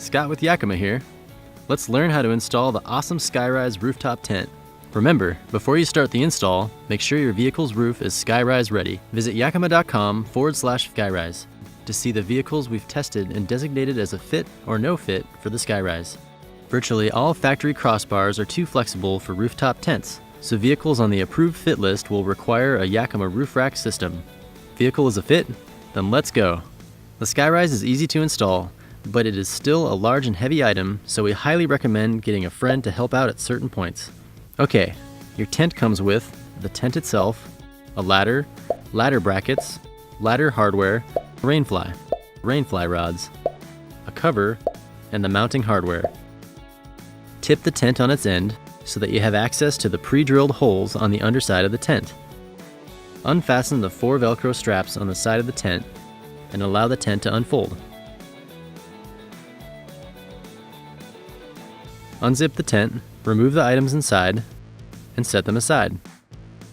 Scott with Yakima here. Let's learn how to install the awesome SkyRise rooftop tent. Remember, before you start the install, make sure your vehicle's roof is SkyRise ready. Visit yakima.com/SkyRise to see the vehicles we've tested and designated as a fit or no fit for the SkyRise. Virtually all factory crossbars are too flexible for rooftop tents, so vehicles on the approved fit list will require a Yakima roof rack system. Vehicle is a fit? Then let's go. The SkyRise is easy to install, but it is still a large and heavy item, so we highly recommend getting a friend to help out at certain points. Okay, your tent comes with the tent itself, a ladder, ladder brackets, ladder hardware, rainfly rods, a cover, and the mounting hardware. Tip the tent on its end so that you have access to the pre-drilled holes on the underside of the tent. Unfasten the 4 Velcro straps on the side of the tent and allow the tent to unfold. Unzip the tent, remove the items inside, and set them aside.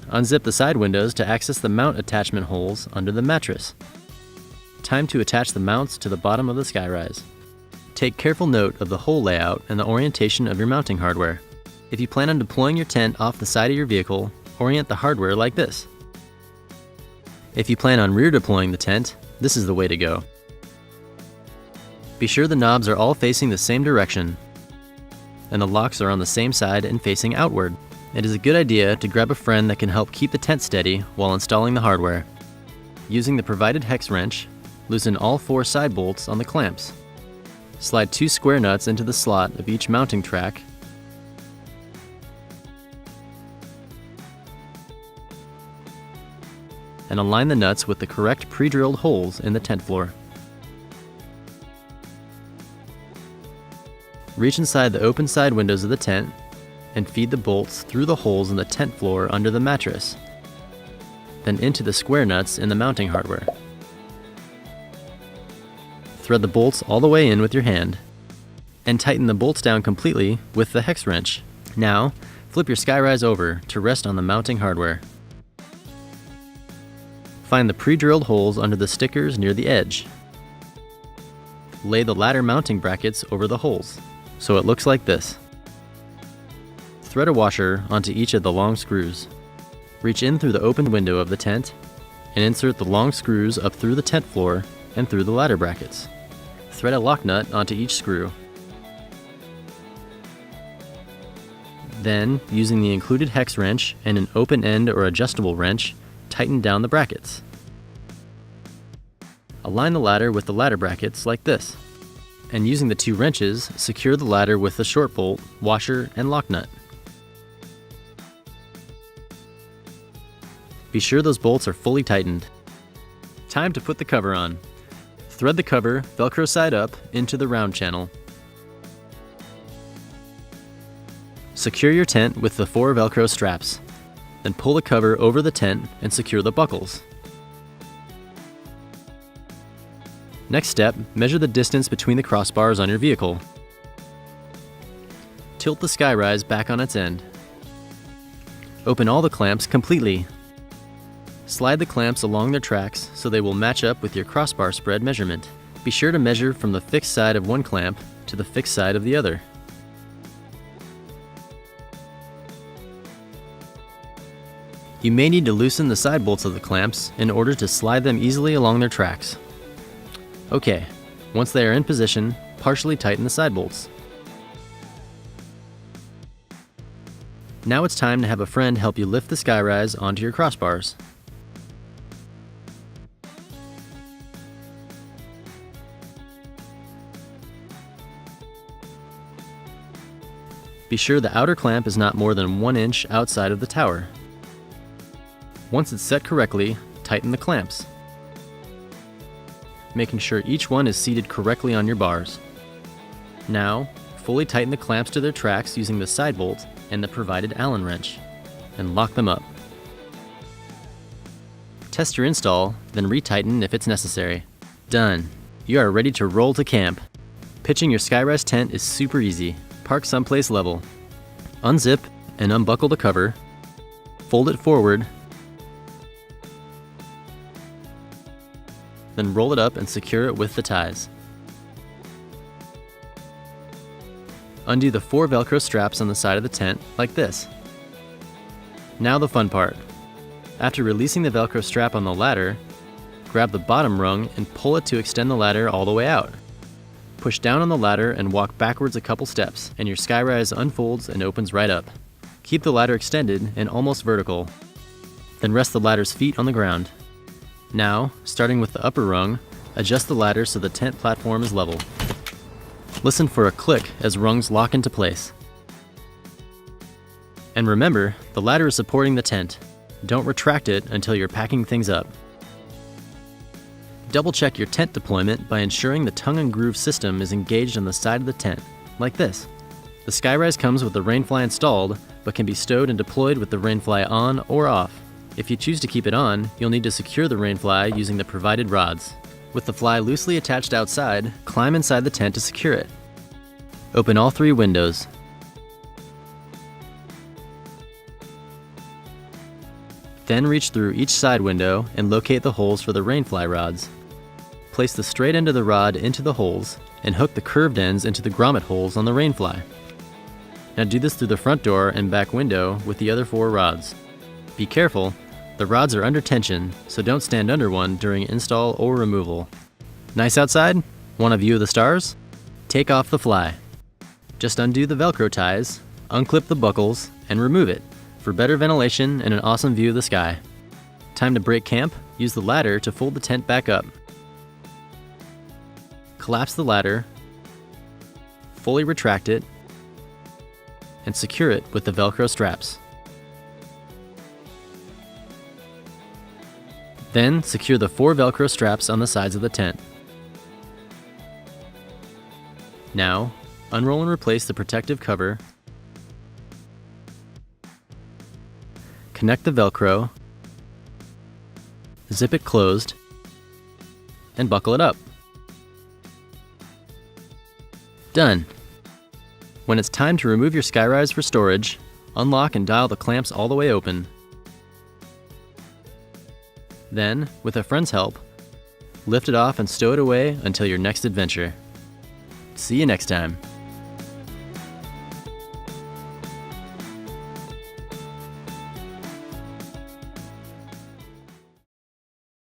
Unzip the side windows to access the mount attachment holes under the mattress. Time to attach the mounts to the bottom of the SkyRise. Take careful note of the hole layout and the orientation of your mounting hardware. If you plan on deploying your tent off the side of your vehicle, orient the hardware like this. If you plan on rear deploying the tent, this is the way to go. Be sure the knobs are all facing the same direction, and the locks are on the same side and facing outward. It is a good idea to grab a friend that can help keep the tent steady while installing the hardware. Using the provided hex wrench, loosen all 4 side bolts on the clamps. Slide 2 square nuts into the slot of each mounting track and align the nuts with the correct pre-drilled holes in the tent floor. Reach inside the open side windows of the tent and feed the bolts through the holes in the tent floor under the mattress, then into the square nuts in the mounting hardware. Thread the bolts all the way in with your hand and tighten the bolts down completely with the hex wrench. Now, flip your SkyRise over to rest on the mounting hardware. Find the pre-drilled holes under the stickers near the edge. Lay the ladder mounting brackets over the holes, so it looks like this. Thread a washer onto each of the long screws. Reach in through the open window of the tent and insert the long screws up through the tent floor and through the ladder brackets. Thread a lock nut onto each screw. Then, using the included hex wrench and an open end or adjustable wrench, tighten down the brackets. Align the ladder with the ladder brackets like this, and using the 2 wrenches, secure the ladder with the short bolt, washer, and lock nut. Be sure those bolts are fully tightened. Time to put the cover on. Thread the cover, Velcro side up, into the round channel. Secure your tent with the 4 Velcro straps. Then pull the cover over the tent and secure the buckles. Next step, measure the distance between the crossbars on your vehicle. Tilt the SkyRise back on its end. Open all the clamps completely. Slide the clamps along their tracks so they will match up with your crossbar spread measurement. Be sure to measure from the fixed side of one clamp to the fixed side of the other. You may need to loosen the side bolts of the clamps in order to slide them easily along their tracks. Okay, once they are in position, partially tighten the side bolts. Now it's time to have a friend help you lift the SkyRise onto your crossbars. Be sure the outer clamp is not more than 1 inch outside of the tower. Once it's set correctly, tighten the clamps, making sure each one is seated correctly on your bars. Now, fully tighten the clamps to their tracks using the side bolt and the provided Allen wrench, and lock them up. Test your install, then retighten if it's necessary. Done. You are ready to roll to camp. Pitching your SkyRise tent is super easy. Park someplace level. Unzip and unbuckle the cover. Fold it forward. Then roll it up and secure it with the ties. Undo the 4 Velcro straps on the side of the tent, like this. Now the fun part. After releasing the Velcro strap on the ladder, grab the bottom rung and pull it to extend the ladder all the way out. Push down on the ladder and walk backwards a couple steps, and your SkyRise unfolds and opens right up. Keep the ladder extended and almost vertical. Then rest the ladder's feet on the ground. Now, starting with the upper rung, adjust the ladder so the tent platform is level. Listen for a click as rungs lock into place. And remember, the ladder is supporting the tent. Don't retract it until you're packing things up. Double-check your tent deployment by ensuring the tongue and groove system is engaged on the side of the tent, like this. The SkyRise comes with the rainfly installed, but can be stowed and deployed with the rainfly on or off. If you choose to keep it on, you'll need to secure the rainfly using the provided rods. With the fly loosely attached outside, climb inside the tent to secure it. Open all 3 windows. Then reach through each side window and locate the holes for the rainfly rods. Place the straight end of the rod into the holes and hook the curved ends into the grommet holes on the rainfly. Now do this through the front door and back window with the other 4 rods. Be careful, the rods are under tension, so don't stand under one during install or removal. Nice outside? Want a view of the stars? Take off the fly. Just undo the Velcro ties, unclip the buckles, and remove it for better ventilation and an awesome view of the sky. Time to break camp? Use the ladder to fold the tent back up. Collapse the ladder, fully retract it, and secure it with the Velcro straps. Then secure the 4 Velcro straps on the sides of the tent. Now, unroll and replace the protective cover. Connect the Velcro, zip it closed, and buckle it up. Done. When it's time to remove your SkyRise for storage, unlock and dial the clamps all the way open. Then, with a friend's help, lift it off and stow it away until your next adventure. See you next time.